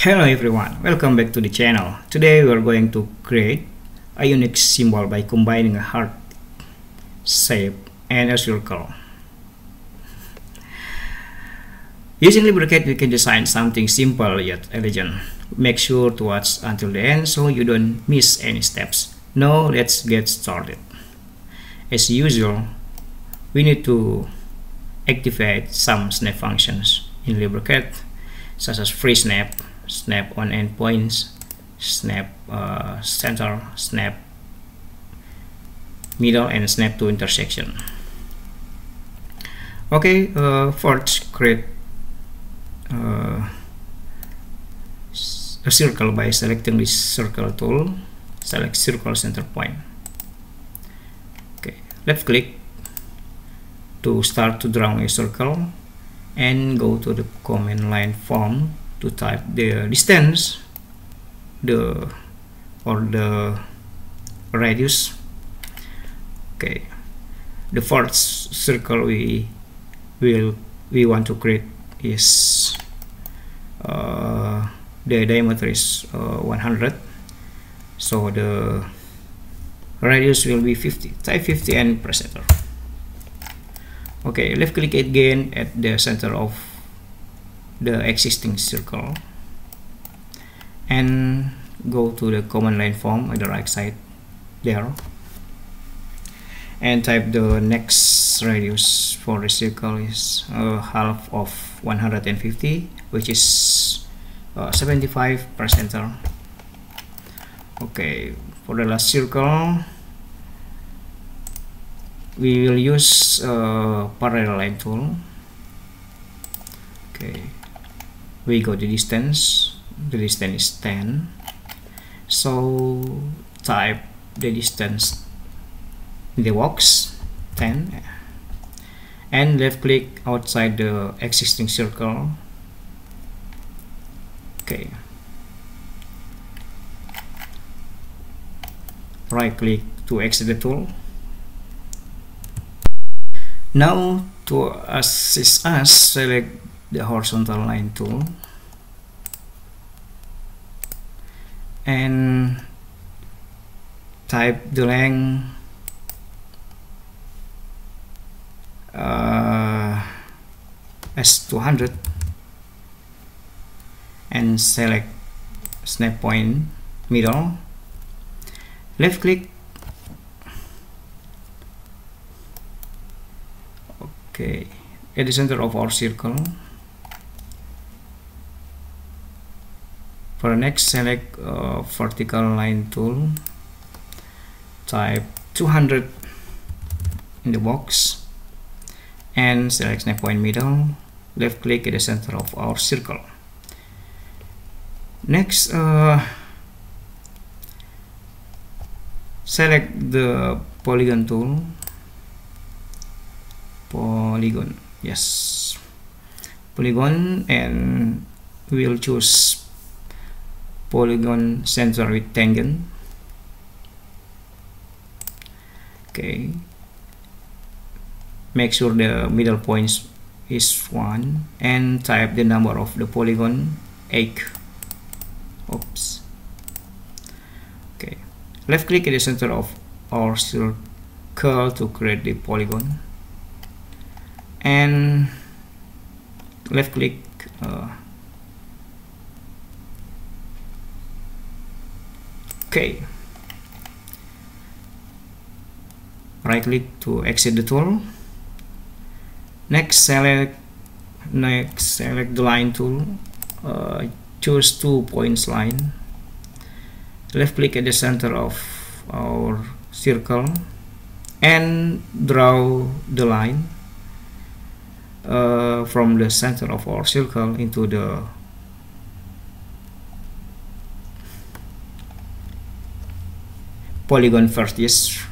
Hello everyone, welcome back to the channel. Today we are going to create a unique symbol by combining a heart shape and a circle. Using LibreCAD, we can design something simple yet elegant. Make sure to watch until the end so you don't miss any steps. Now let's get started. As usual, we need to activate some snap functions in LibreCAD, such as free snap, snap on endpoints, snap center, snap middle, and snap to intersection. Okay, first create a circle by selecting this circle tool. Select circle center point. Okay, left click to start to draw a circle and go to the command line form to type the distance, the radius. Okay, the first circle we want to create is the diameter is 100, so the radius will be 50. Type 50 and press enter. Okay, left click again at the center of the existing circle and go to the command line form at the right side there and type the next radius for the circle is half of 150, which is 75. Press enter. Okay, for the last circle we will use parallel line tool. Okay, we go to distance. The distance is 10, so type the distance in the box 10 and left click outside the existing circle. Okay, right click to exit the tool. Now to assist us, select the horizontal line tool and type the length as 200 and select snap point middle. Left click. Okay, at the center of our circle. For the next, select vertical line tool. Type 200 in the box and select snap point middle. Left click at the center of our circle. Next, select the polygon tool. Polygon, yes, polygon, and we will choose polygon center with tangent. Okay, make sure the middle point is 1 and type the number of the polygon 8. Oops. Okay, left click at the center of our circle to create the polygon and left click okay, right click to exit the tool. Next, select the line tool. Choose 2 points line. Left click at the center of our circle and draw the line from the center of our circle into the polygon first. Yes.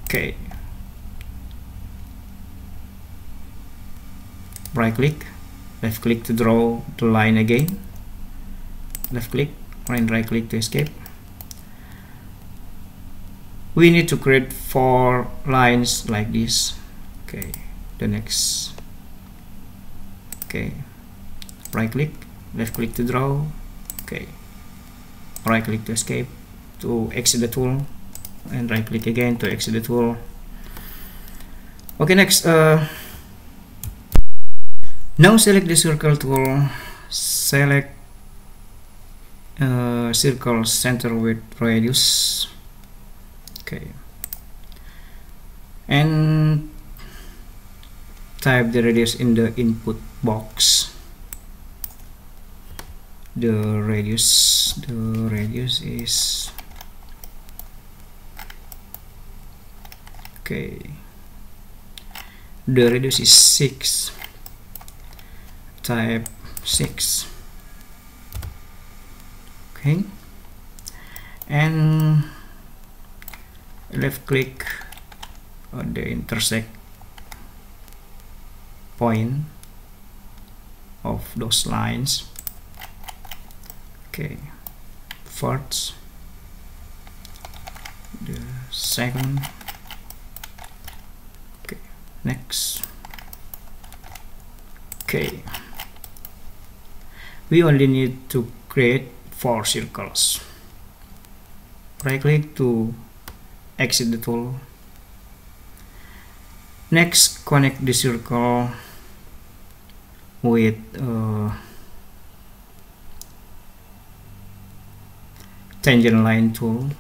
Okay, right click, left click to draw the line again. Left click and right click to escape. We need to create 4 lines like this. Okay, the next. Okay, right click left click to draw. Okay, right click to escape to exit the tool, and right click again to exit the tool. Okay, next, now select the circle tool, select circle center with radius. Okay, and type the radius in the input box. The radius is, okay, the radius is 6. Type 6. Okay, and left click on the intersect point of those lines. Okay, first, the second. Okay, next. Okay, we only need to create 4 circles. Right click to exit the tool. Next, connect the circle with tangent line tool.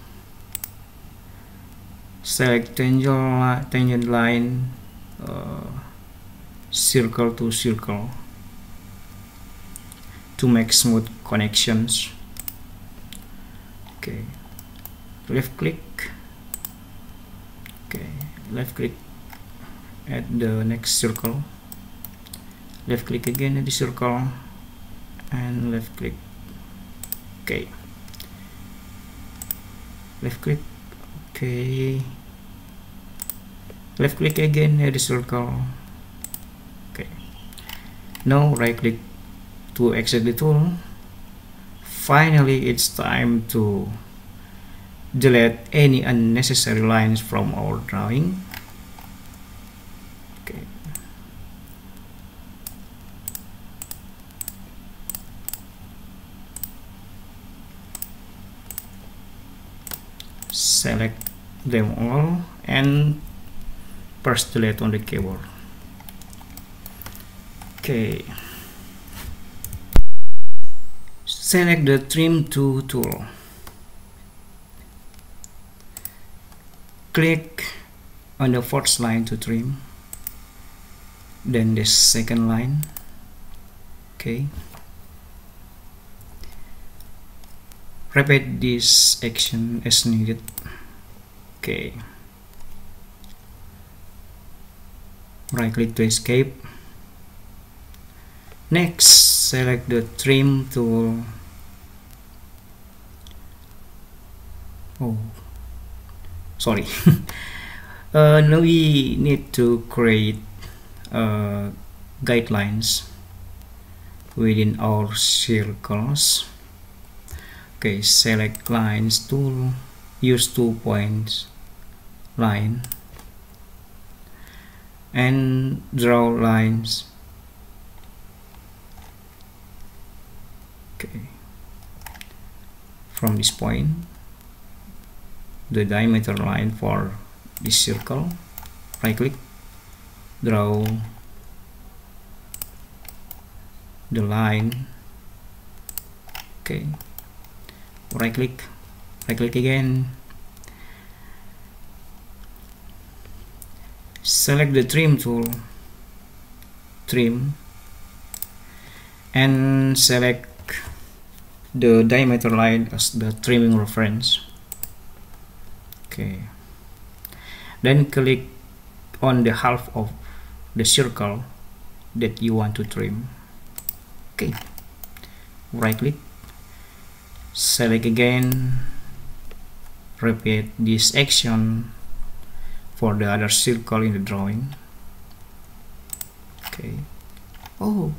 Select tangent line, circle to circle to make smooth connections. Okay, left click. Okay, left click at the next circle, left click again at the circle, and left click. Okay, left click. Okay, left click again at the circle. Okay, now right click to exit the tool. Finally, it's time to delete any unnecessary lines from our drawing. Okay, select them all and press delete on the keyboard. Okay, select the trim to tool. Click on the first line to trim, then the second line. Okay, repeat this action as needed. Okay, right click to escape. Next, select the trim tool. Oh, sorry. Now we need to create guidelines within our circles. Okay, select lines tool, use 2 points line, and draw lines. Okay, from this point, the diameter line for this circle. Right click, draw the line. Okay, right click again, select the trim tool, trim, and select the diameter line as the trimming reference. Okay, then click on the half of the circle that you want to trim. Okay, right click, select again, repeat this action for the other circle in the drawing. Okay, oh,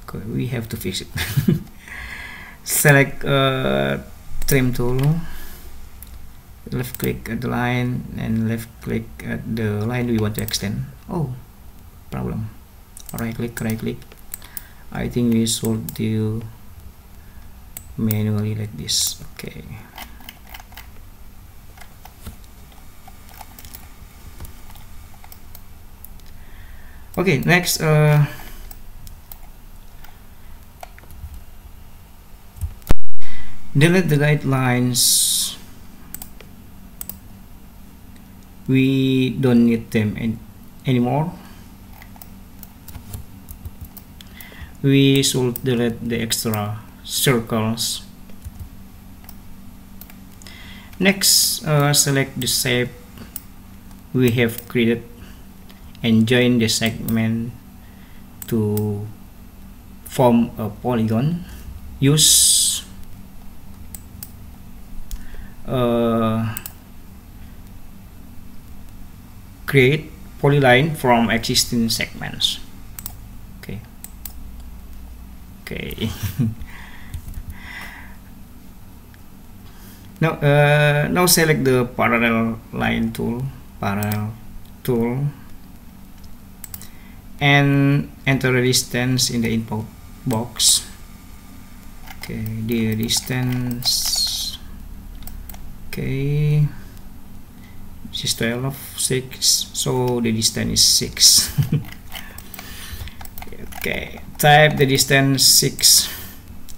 okay, we have to fix it. Select trim tool, left click at the line, and left click at the line we want to extend. Oh, problem. right click. I think we should do manually like this. Okay, next delete the guidelines. We don't need them anymore. We should delete the extra circles. Next, select the shape we have created and join the segment to form a polygon. Use create polyline from existing segments. Okay. Now select the parallel line tool, and enter the distance in the input box. Okay, the distance. Okay, this is 12 6, so the distance is 6. Okay, type the distance 6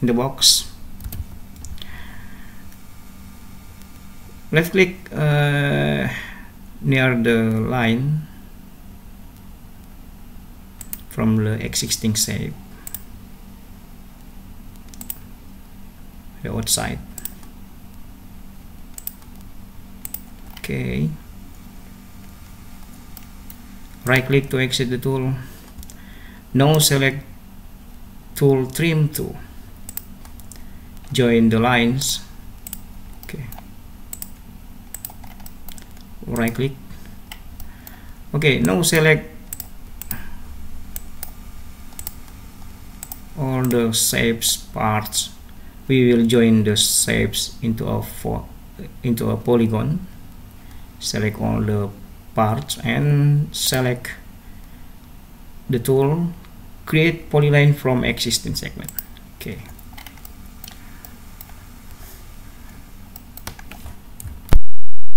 in the box. Left click near the line from the existing shape, the outside. Okay, right click to exit the tool. Now select tool trim tool, join the lines. Okay, right click. Okay, now select all the shapes parts. We will join the shapes into a polygon. Select all the parts and select the tool, create polyline from existing segment. Okay,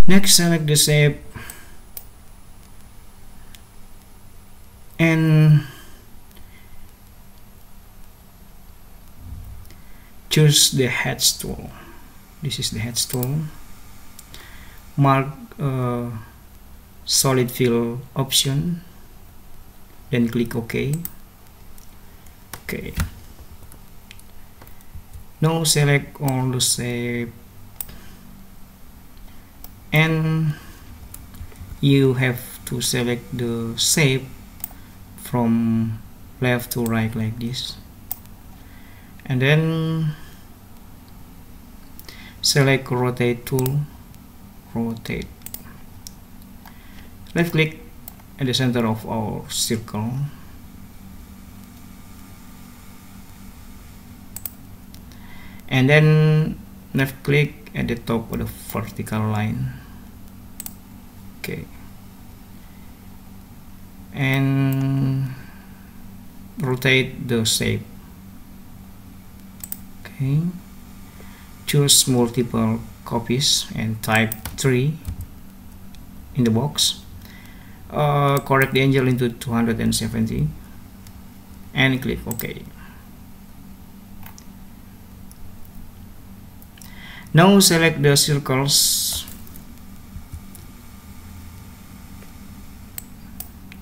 next select the shape and choose the heads tool. This is the heads tool. Mark solid fill option, then click OK. Okay, now select all the shape and you have to select the shape from left to right like this, and then select rotate tool, rotate. Left click at the center of our circle and then left click at the top of the vertical line. Okay, and rotate the shape. Okay, choose multiple copies and type 3 in the box. Correct the angle into 270 and click OK. Now select the circles.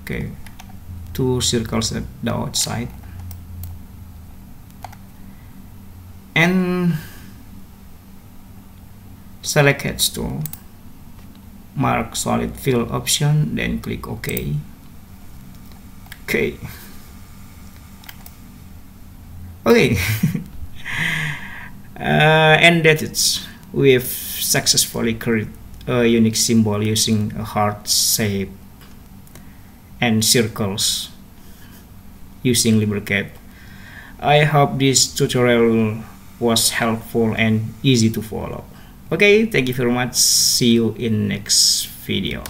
Okay, 2 circles at the outside and select heads tool, mark solid fill option, then click OK. Okay. And that's it. We've successfully created a unique symbol using a heart shape and circles using LibreCAD. I hope this tutorial was helpful and easy to follow. Okay, thank you very much. See you in next video.